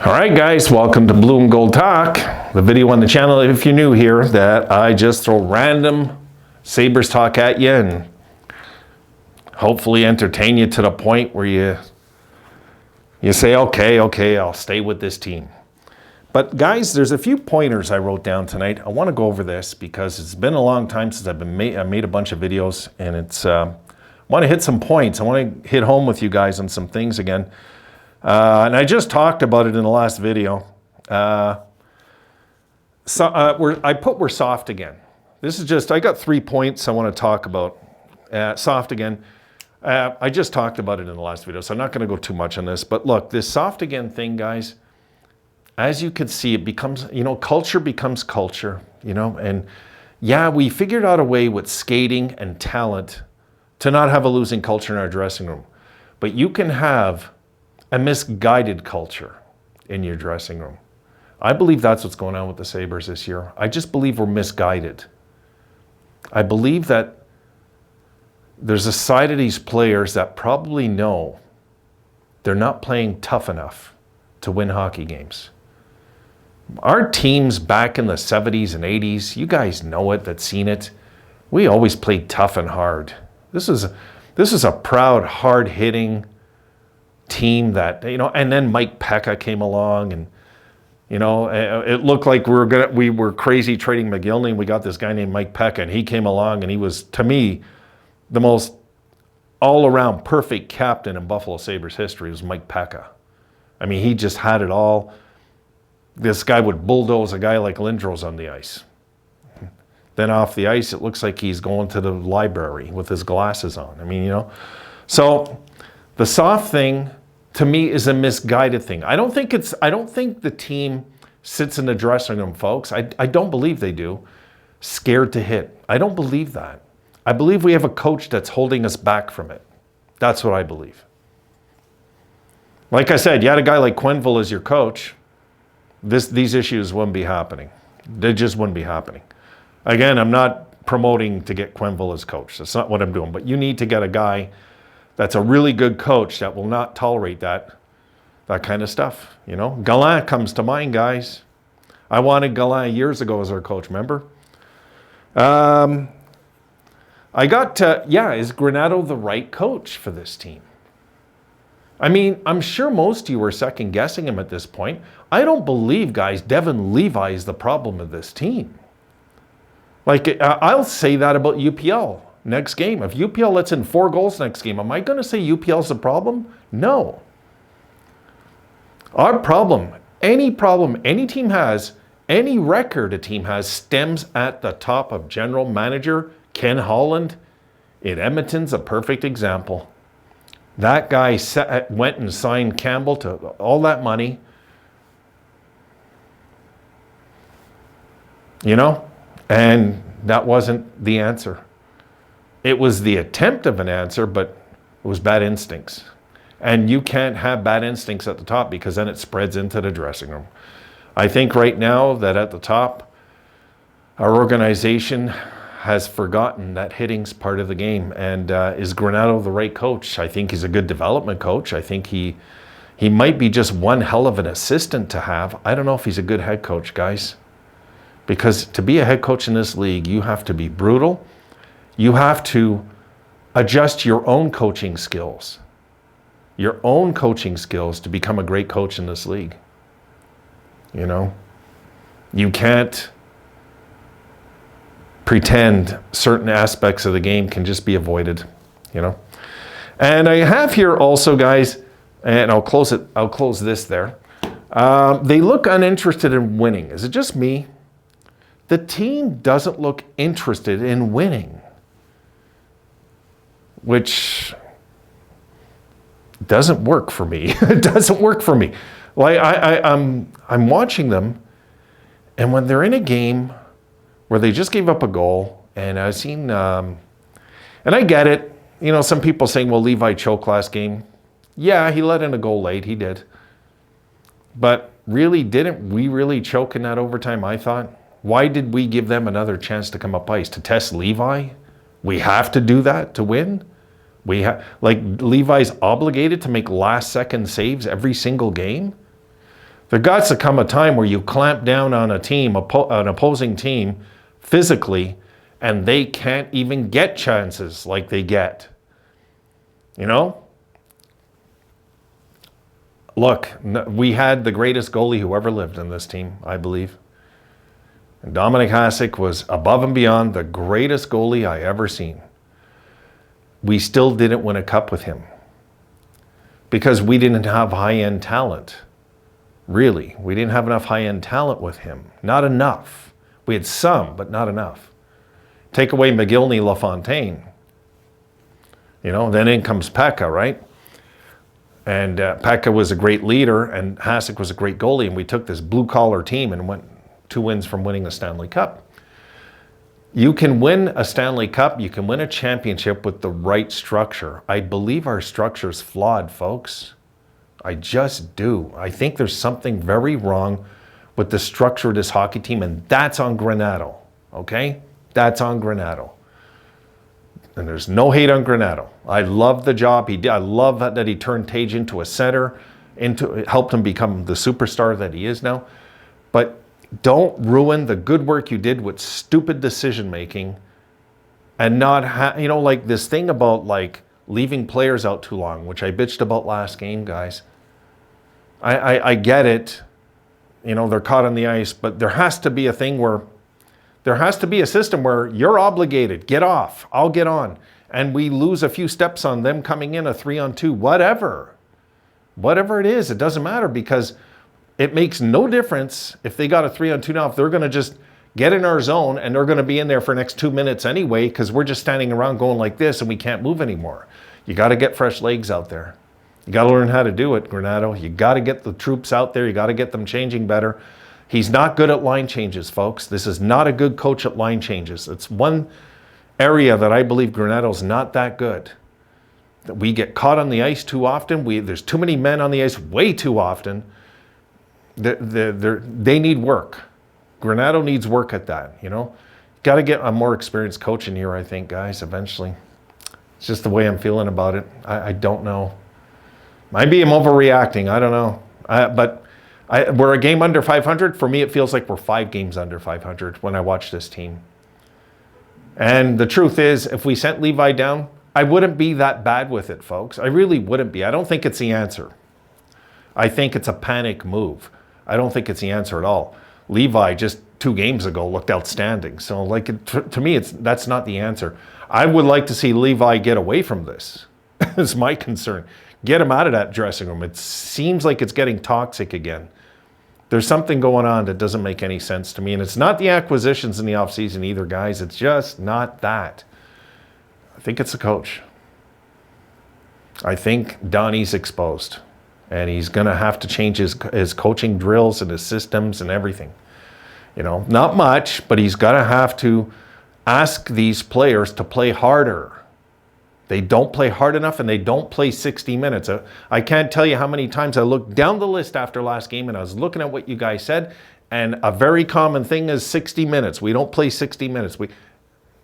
All right, guys, welcome to Blue and Gold Talk, the video on the channel, if you're new here, that I just throw random Sabres talk at you and hopefully entertain you to the point where you say, okay, I'll stay with this team. But guys, there's a few pointers I wrote down tonight. I want to go over this because it's been a long time since I made a bunch of videos, and I want to hit some points. I want to hit home with you guys on some things again. And I just talked about it in the last video. I put we're soft again. This is just, I got 3 points I want to talk about. Soft again. I just talked about it in the last video, so I'm not going to go too much on this. But look, this soft again thing, guys, as you can see, it becomes, culture becomes culture, and yeah, we figured out a way with skating and talent to not have a losing culture in our dressing room. But you can have a misguided culture in your dressing room. I believe that's what's going on with the Sabres this year. I just believe we're misguided. I believe that there's a side of these players that probably know they're not playing tough enough to win hockey games. Our teams back in the 70s and 80s, you guys know it, that's seen it. We always played tough and hard. This is a proud, hard-hitting team that, and then Mike Peca came along, and it looked like we were crazy trading McGillney, and we got this guy named Mike Peca, and he came along, and he was, to me, the most all-around perfect captain in Buffalo Sabres history was Mike Peca. I mean, he just had it all. This guy would bulldoze a guy like Lindros on the ice. Then off the ice, it looks like he's going to the library with his glasses on. I mean, so the soft thing, to me, is a misguided thing. I don't think the team sits in the dressing room, folks. I don't believe they do, scared to hit. I don't believe that. I believe we have a coach that's holding us back from it. That's what I believe. Like I said, you had a guy like Quenneville as your coach, these issues wouldn't be happening. They just wouldn't be happening. Again, I'm not promoting to get Quenneville as coach. That's not what I'm doing. But you need to get a guy that's a really good coach that will not tolerate that kind of stuff. Gallant comes to mind, guys. I wanted Gallant years ago as our coach, remember? Is Granato the right coach for this team? I mean, I'm sure most of you are second guessing him at this point. I don't believe, guys, Devon Levi is the problem of this team. Like, I'll say that about UPL next game. If UPL lets in 4 goals next game, am I going to say UPL's the problem? No. Our problem any team has, any record a team has, stems at the top of general manager Ken Holland. In Edmonton's a perfect example. That guy went and signed Campbell to all that money. And that wasn't the answer. It was the attempt of an answer, but it was bad instincts. And you can't have bad instincts at the top because then it spreads into the dressing room. I think right now that at the top, our organization has forgotten that hitting's part of the game. And is Granato the right coach? I think he's a good development coach. I think he might be just one hell of an assistant to have. I don't know if he's a good head coach, guys. Because to be a head coach in this league, you have to be brutal. You have to adjust your own coaching skills. Your own coaching skills to become a great coach in this league. You can't pretend certain aspects of the game can just be avoided, And I have here also, guys, and I'll close this there. They look uninterested in winning. Is it just me? The team doesn't look interested in winning, which doesn't work for me. It doesn't work for me. Like I'm watching them, and when they're in a game where they just gave up a goal, and I've seen, and I get it. Some people saying, well, Levi choked last game. Yeah, he let in a goal late. He did. But really, didn't we really choke in that overtime, I thought? Why did we give them another chance to come up ice? To test Levi? We have to do that to win? Levi's obligated to make last-second saves every single game? There got to come a time where you clamp down on a team, an opposing team, physically, and they can't even get chances like they get. You know? Look, we had the greatest goalie who ever lived in this team, I believe. And Dominik Hasek was above and beyond the greatest goalie I ever seen. We still didn't win a cup with him because we didn't have high-end talent. Really, we didn't have enough high-end talent with him. Not enough. We had some, but not enough. Take away McGillney, LaFontaine. You know, then in comes Pekka, right? And Pekka was a great leader, and Hasek was a great goalie, and we took this blue-collar team and went 2 wins from winning a Stanley Cup. You can win a Stanley Cup, you can win a championship with the right structure. I believe our structure is flawed, folks. I just do. I think there's something very wrong with the structure of this hockey team, and that's on Granato, okay? That's on Granato. And there's no hate on Granato. I love the job he did. I love that he turned Tage into a center, helped him become the superstar that he is now. But don't ruin the good work you did with stupid decision making and not, you know, like this thing about like leaving players out too long, which I bitched about last game, guys. I get it. You know, they're caught on the ice, but there has to be a thing where there has to be a system where you're obligated. Get off. I'll get on. And we lose a few steps on them coming in a 3-on-2, whatever. Whatever it is, it doesn't matter because it makes no difference if they got a 3-on-2 now, if they're going to just get in our zone and they're going to be in there for the next 2 minutes anyway because we're just standing around going like this and we can't move anymore. You got to get fresh legs out there. You got to learn how to do it, Granato. You got to get the troops out there. You got to get them changing better. He's not good at line changes, folks. This is not a good coach at line changes. It's one area that I believe Granato's not that good. We get caught on the ice too often. There's too many men on the ice way too often. They need work. Granato needs work at that, you know. Got to get a more experienced coach in here, I think, guys, eventually. It's just the way I'm feeling about it. I don't know. Might be I'm overreacting. I don't know. But we're a game under 500. For me, it feels like we're 5 games under 500 when I watch this team. And the truth is, if we sent Levi down, I wouldn't be that bad with it, folks. I really wouldn't be. I don't think it's the answer. I think it's a panic move. I don't think it's the answer at all. Levi just 2 games ago looked outstanding. So like to me, that's not the answer. I would like to see Levi get away from this. It's my concern. Get him out of that dressing room. It seems like it's getting toxic again. There's something going on that doesn't make any sense to me. And it's not the acquisitions in the offseason either, guys. It's just not that. I think it's the coach. I think Donnie's exposed. And he's going to have to change his coaching drills and his systems and everything. You know, not much, but he's going to have to ask these players to play harder. They don't play hard enough and they don't play 60 minutes. I can't tell you how many times I looked down the list after last game and I was looking at what you guys said. And a very common thing is 60 minutes. We don't play 60 minutes.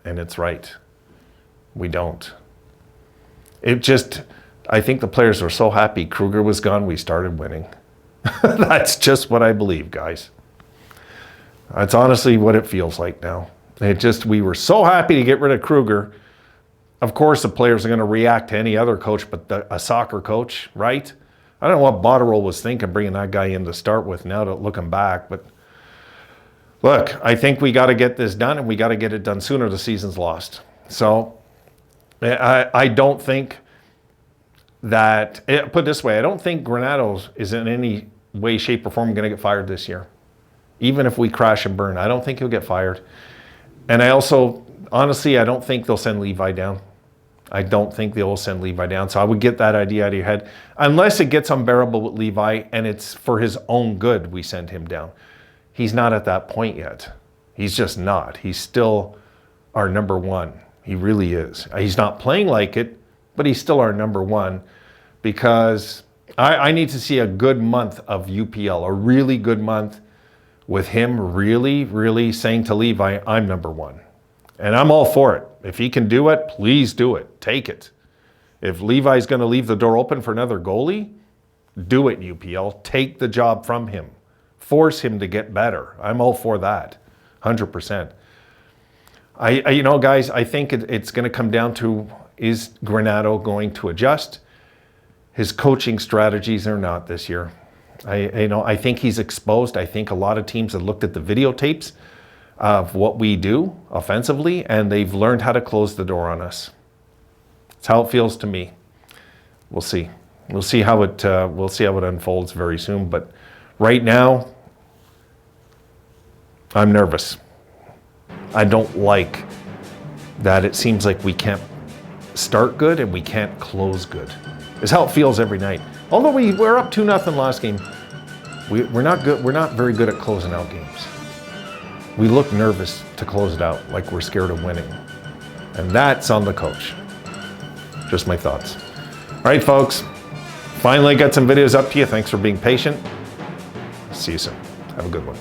And it's right. We don't. I think the players were so happy Kruger was gone, we started winning. That's just what I believe, guys. That's honestly what it feels like now. We were so happy to get rid of Kruger. Of course, the players are going to react to any other coach, but a soccer coach, right? I don't know what Botterill was thinking bringing that guy in to start with now to looking back. But look, I think we got to get this done, and we got to get it done sooner. The season's lost. So I don't think that, put it this way, I don't think Granato is in any way, shape, or form going to get fired this year. Even if we crash and burn, I don't think he'll get fired. And honestly, I don't think they'll send Levi down. I don't think they'll send Levi down. So I would get that idea out of your head. Unless it gets unbearable with Levi and it's for his own good we send him down. He's not at that point yet. He's just not. He's still our number one. He really is. He's not playing like it, but he's still our number one because I need to see a good month of UPL, a really good month with him really, really saying to Levi, I'm number one. And I'm all for it. If he can do it, please do it. Take it. If Levi's going to leave the door open for another goalie, do it, UPL. Take the job from him. force him to get better. I'm all for that, 100%. You know, guys, I think it's going to come down to, is Granato going to adjust? His coaching strategies are not this year. I think he's exposed. I think a lot of teams have looked at the videotapes of what we do offensively, and they've learned how to close the door on us. That's how it feels to me. We'll see. We'll see how it unfolds very soon. But right now, I'm nervous. I don't like that it seems like we can't start good and we can't close good. It's how it feels every night. Although we're up 2-0 last game, we're not good. We're not very good at closing out games. We look nervous to close it out, like we're scared of winning. And that's on the coach. Just my thoughts. All right, folks. Finally got some videos up to you. Thanks for being patient. See you soon. Have a good one.